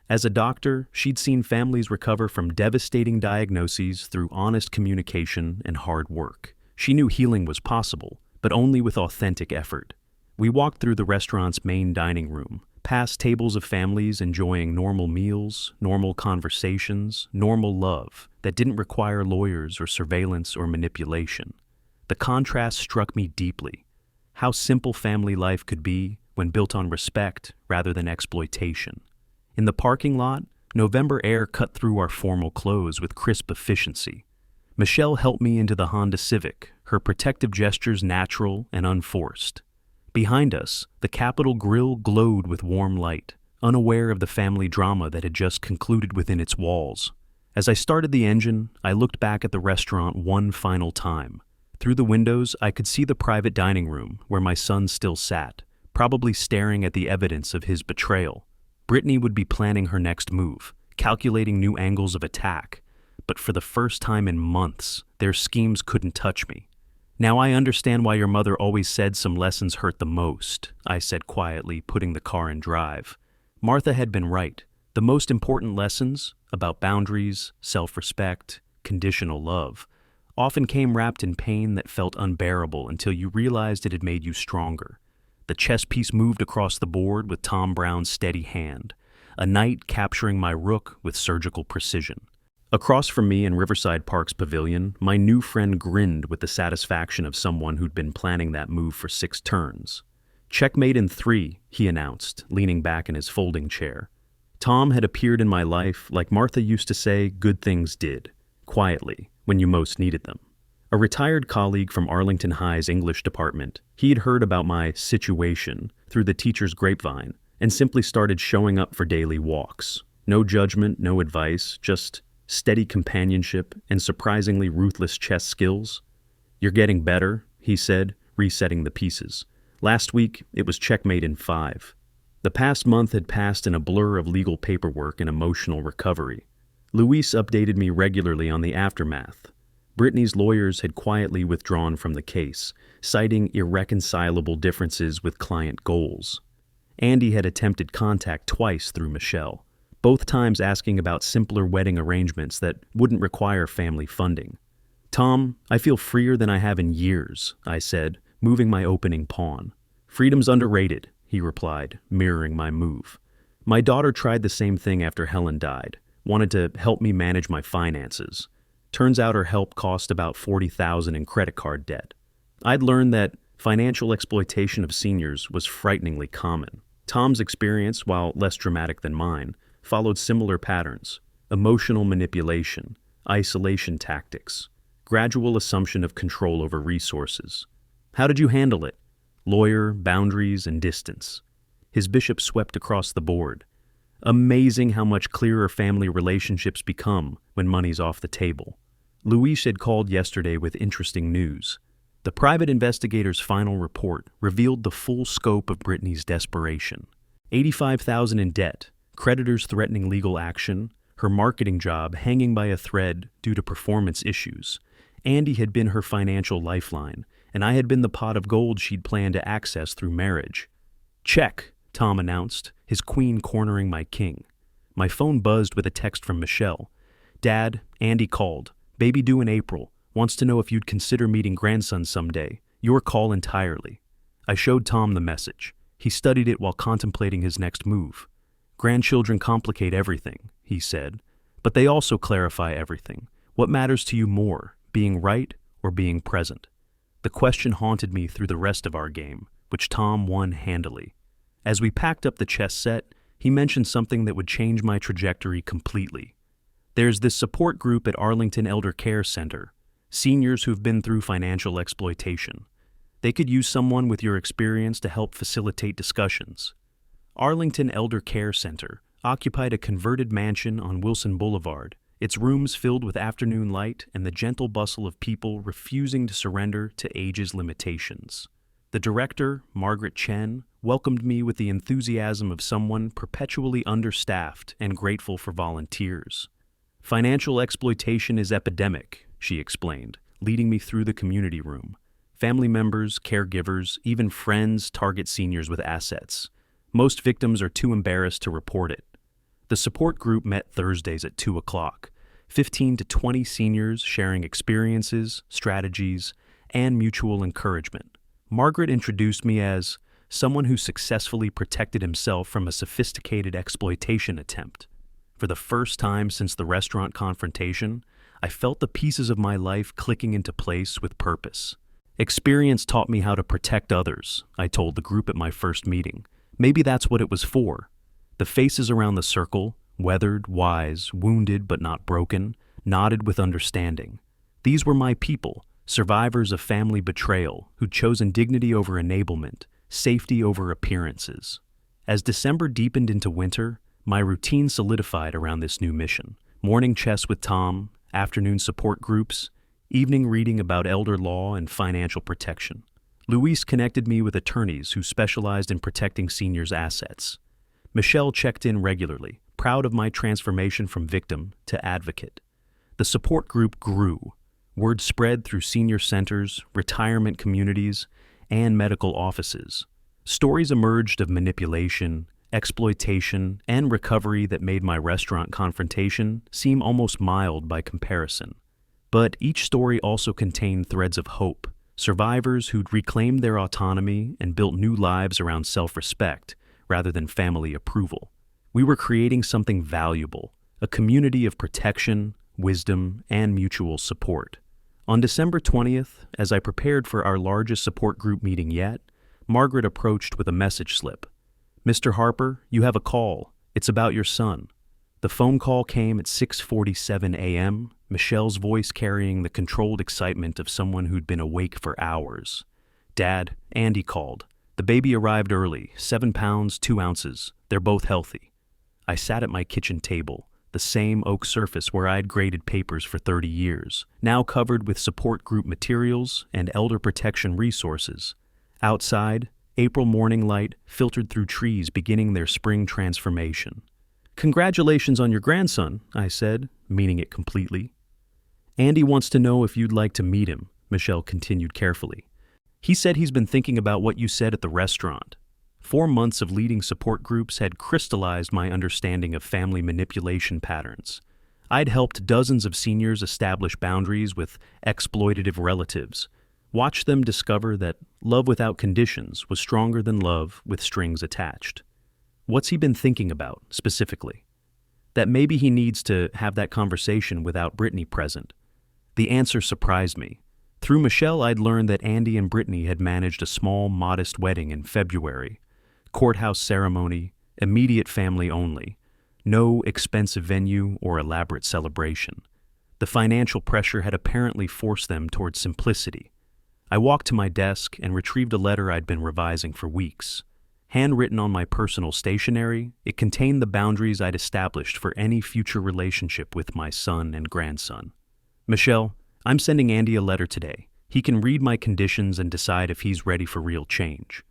As a doctor, she'd seen families recover from devastating diagnoses through honest communication and hard work. She knew healing was possible, but only with authentic effort. We walked through the restaurant's main dining room, past tables of families enjoying normal meals, normal conversations, normal love that didn't require lawyers or surveillance or manipulation. The contrast struck me deeply. How simple family life could be when built on respect rather than exploitation. In the parking lot, November air cut through our formal clothes with crisp efficiency. Michelle helped me into the Honda Civic, her protective gestures natural and unforced. Behind us, the Capitol Grill glowed with warm light, unaware of the family drama that had just concluded within its walls. As I started the engine, I looked back at the restaurant one final time. Through the windows, I could see the private dining room where my son still sat, probably staring at the evidence of his betrayal. Brittany would be planning her next move, calculating new angles of attack, but for the first time in months, their schemes couldn't touch me. "Now I understand why your mother always said some lessons hurt the most," I said quietly, putting the car in drive. Martha had been right. The most important lessons, about boundaries, self-respect, conditional love, often came wrapped in pain that felt unbearable until you realized it had made you stronger. The chess piece moved across the board with Tom Brown's steady hand, a knight capturing my rook with surgical precision. Across from me in Riverside Park's pavilion, my new friend grinned with the satisfaction of someone who'd been planning that move for 6 turns. "Checkmate in 3, he announced, leaning back in his folding chair. Tom had appeared in my life like Martha used to say good things did, quietly, when you most needed them. A retired colleague from Arlington High's English department, he had heard about my situation through the teacher's grapevine and simply started showing up for daily walks. No judgment, no advice, just steady companionship and surprisingly ruthless chess skills. "You're getting better," he said, resetting the pieces. Last week, it was checkmate in 5. The past month had passed in a blur of legal paperwork and emotional recovery. Luis updated me regularly on the aftermath. Brittany's lawyers had quietly withdrawn from the case, citing irreconcilable differences with client goals. Andy had attempted contact twice through Michelle, both times asking about simpler wedding arrangements that wouldn't require family funding. "Tom, I feel freer than I have in years," I said, moving my opening pawn. "Freedom's underrated," he replied, mirroring my move. "My daughter tried the same thing after Helen died, wanted to help me manage my finances. Turns out her help cost about $40,000 in credit card debt." I'd learned that financial exploitation of seniors was frighteningly common. Tom's experience, while less dramatic than mine, followed similar patterns: emotional manipulation, isolation tactics, gradual assumption of control over resources. "How did you handle it?" "Lawyer, boundaries, and distance." His bishop swept across the board. "Amazing how much clearer family relationships become when money's off the table." Luis had called yesterday with interesting news. The private investigator's final report revealed the full scope of Brittany's desperation. $85,000 in debt, creditors threatening legal action, her marketing job hanging by a thread due to performance issues. Andy had been her financial lifeline, and I had been the pot of gold she'd planned to access through marriage. "Check," Tom announced, his queen cornering my king. My phone buzzed with a text from Michelle. "Dad, Andy called. Baby due in April. Wants to know if you'd consider meeting grandson someday. Your call entirely." I showed Tom the message. He studied it while contemplating his next move. "Grandchildren complicate everything," he said, "but they also clarify everything. What matters to you more, being right or being present?" The question haunted me through the rest of our game, which Tom won handily. As we packed up the chess set, he mentioned something that would change my trajectory completely. "There's this support group at Arlington Elder Care Center, seniors who've been through financial exploitation. They could use someone with your experience to help facilitate discussions." Arlington Elder Care Center occupied a converted mansion on Wilson Boulevard, its rooms filled with afternoon light and the gentle bustle of people refusing to surrender to age's limitations. The director, Margaret Chen, welcomed me with the enthusiasm of someone perpetually understaffed and grateful for volunteers. "Financial exploitation is epidemic," she explained, leading me through the community room. Family members, caregivers, even friends target seniors with assets. Most victims are too embarrassed to report it. The support group met Thursdays at 2 o'clock, 15 to 20 seniors sharing experiences, strategies, and mutual encouragement. Margaret introduced me as someone who successfully protected himself from a sophisticated exploitation attempt. For the first time since the restaurant confrontation, I felt the pieces of my life clicking into place with purpose. "Experience taught me how to protect others," I told the group at my first meeting. Maybe that's what it was for. The faces around the circle, weathered, wise, wounded but not broken, nodded with understanding. These were my people, survivors of family betrayal, who'd chosen dignity over enablement, safety over appearances. As December deepened into winter, my routine solidified around this new mission. Morning chess with Tom, afternoon support groups, evening reading about elder law and financial protection. Luis connected me with attorneys who specialized in protecting seniors' assets. Michelle checked in regularly, proud of my transformation from victim to advocate. The support group grew. Word spread through senior centers, retirement communities, and medical offices. Stories emerged of manipulation, exploitation, and recovery that made my restaurant confrontation seem almost mild by comparison. But each story also contained threads of hope, survivors who'd reclaimed their autonomy and built new lives around self-respect rather than family approval. We were creating something valuable, a community of protection, wisdom, and mutual support. On December 20th, as I prepared for our largest support group meeting yet, Margaret approached with a message slip. "Mr. Harper, you have a call. It's about your son." The phone call came at 6:47 a.m., Michelle's voice carrying the controlled excitement of someone who'd been awake for hours. "Dad, Andy called. The baby arrived early, 7 pounds, 2 ounces. They're both healthy." I sat at my kitchen table, the same oak surface where I'd graded papers for 30 years, now covered with support group materials and elder protection resources. Outside, April morning light filtered through trees beginning their spring transformation. "Congratulations on your grandson," I said, meaning it completely. "Andy wants to know if you'd like to meet him," Michelle continued carefully. "He said he's been thinking about what you said at the restaurant." 4 months of leading support groups had crystallized my understanding of family manipulation patterns. I'd helped dozens of seniors establish boundaries with exploitative relatives, watched them discover that love without conditions was stronger than love with strings attached. What's he been thinking about, specifically? That maybe he needs to have that conversation without Brittany present. The answer surprised me. Through Michelle, I'd learned that Andy and Brittany had managed a small, modest wedding in February. Courthouse ceremony, immediate family only. No expensive venue or elaborate celebration. The financial pressure had apparently forced them toward simplicity. I walked to my desk and retrieved a letter I'd been revising for weeks. Handwritten on my personal stationery, it contained the boundaries I'd established for any future relationship with my son and grandson. "Michelle, I'm sending Andy a letter today. He can read my conditions and decide if he's ready for real change."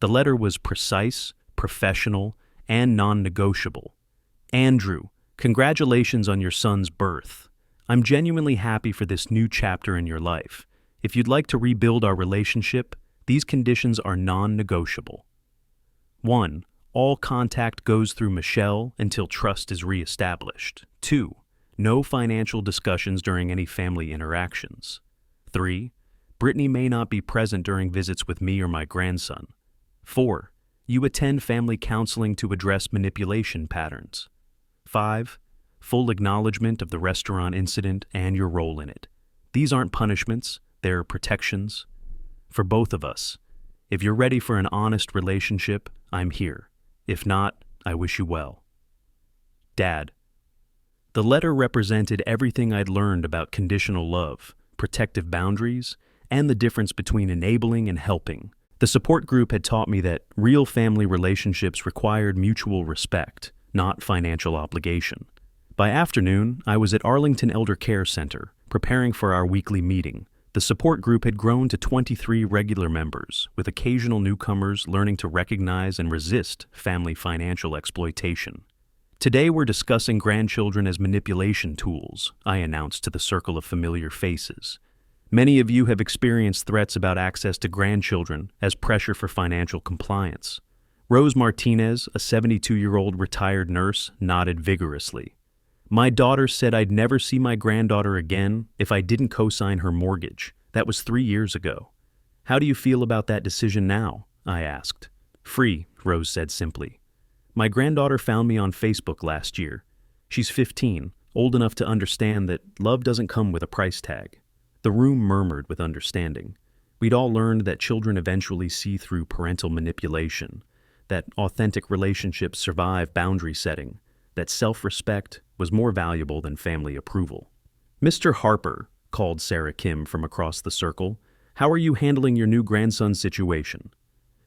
The letter was precise, professional, and non-negotiable. "Andrew, congratulations on your son's birth. I'm genuinely happy for this new chapter in your life. If you'd like to rebuild our relationship, these conditions are non-negotiable. 1. All contact goes through Michelle until trust is reestablished. 2. No financial discussions during any family interactions. 3. Brittany may not be present during visits with me or my grandson. 4. You attend family counseling to address manipulation patterns. 5. Full acknowledgement of the restaurant incident and your role in it. These aren't punishments, they're protections. For both of us. If you're ready for an honest relationship, I'm here. If not, I wish you well. Dad." The letter represented everything I'd learned about conditional love, protective boundaries, and the difference between enabling and helping. The support group had taught me that real family relationships required mutual respect, not financial obligation. By afternoon, I was at Arlington Elder Care Center, preparing for our weekly meeting. The support group had grown to 23 regular members, with occasional newcomers learning to recognize and resist family financial exploitation. "Today we're discussing grandchildren as manipulation tools," I announced to the circle of familiar faces. "Many of you have experienced threats about access to grandchildren as pressure for financial compliance." Rose Martinez, a 72-year-old retired nurse, nodded vigorously. "My daughter said I'd never see my granddaughter again if I didn't co-sign her mortgage. That was 3 years ago. How do you feel about that decision now?" I asked. "Free," Rose said simply. "My granddaughter found me on Facebook last year. She's 15, old enough to understand that love doesn't come with a price tag." The room murmured with understanding. We'd all learned that children eventually see through parental manipulation, that authentic relationships survive boundary setting, that self-respect was more valuable than family approval. "Mr. Harper," called Sarah Kim from across the circle, "how are you handling your new grandson's situation?"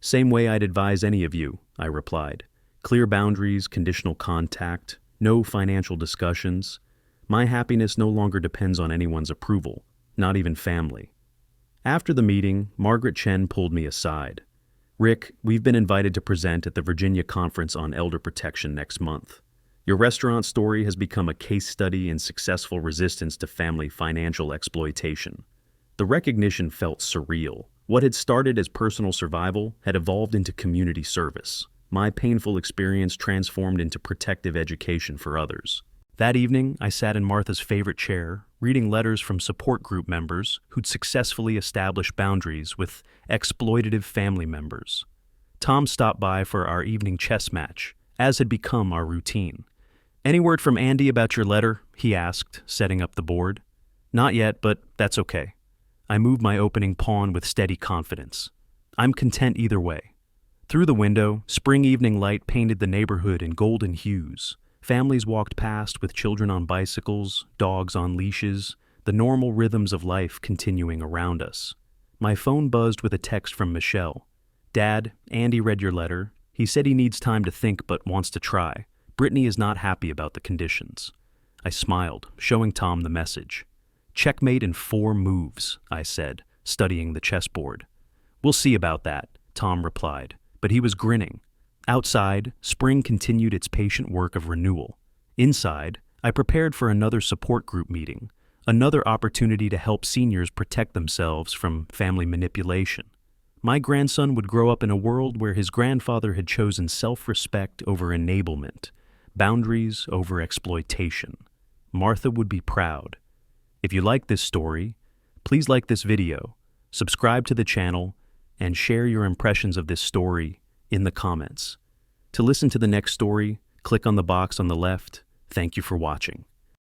"Same way I'd advise any of you," I replied. "Clear boundaries, conditional contact, no financial discussions. My happiness no longer depends on anyone's approval, not even family." After the meeting, Margaret Chen pulled me aside. "Rick, we've been invited to present at the Virginia Conference on Elder Protection next month. Your restaurant story has become a case study in successful resistance to family financial exploitation." The recognition felt surreal. What had started as personal survival had evolved into community service. My painful experience transformed into protective education for others. That evening, I sat in Martha's favorite chair, reading letters from support group members who'd successfully established boundaries with exploitative family members. Tom stopped by for our evening chess match, as had become our routine. "Any word from Andy about your letter?" he asked, setting up the board. "Not yet, but that's okay." I moved my opening pawn with steady confidence. I'm content either way. Through the window, spring evening light painted the neighborhood in golden hues. Families walked past with children on bicycles, dogs on leashes, the normal rhythms of life continuing around us. My phone buzzed with a text from Michelle. "Dad, Andy read your letter. He said he needs time to think but wants to try. Brittany is not happy about the conditions." I smiled, showing Tom the message. "Checkmate in 4 moves," I said, studying the chessboard. "We'll see about that," Tom replied, but he was grinning. Outside, spring continued its patient work of renewal. Inside, I prepared for another support group meeting, another opportunity to help seniors protect themselves from family manipulation. My grandson would grow up in a world where his grandfather had chosen self-respect over enablement, boundaries over exploitation. Martha would be proud. If you like this story, please like this video, subscribe to the channel, and share your impressions of this story in the comments. To listen to the next story, click on the box on the left. Thank you for watching.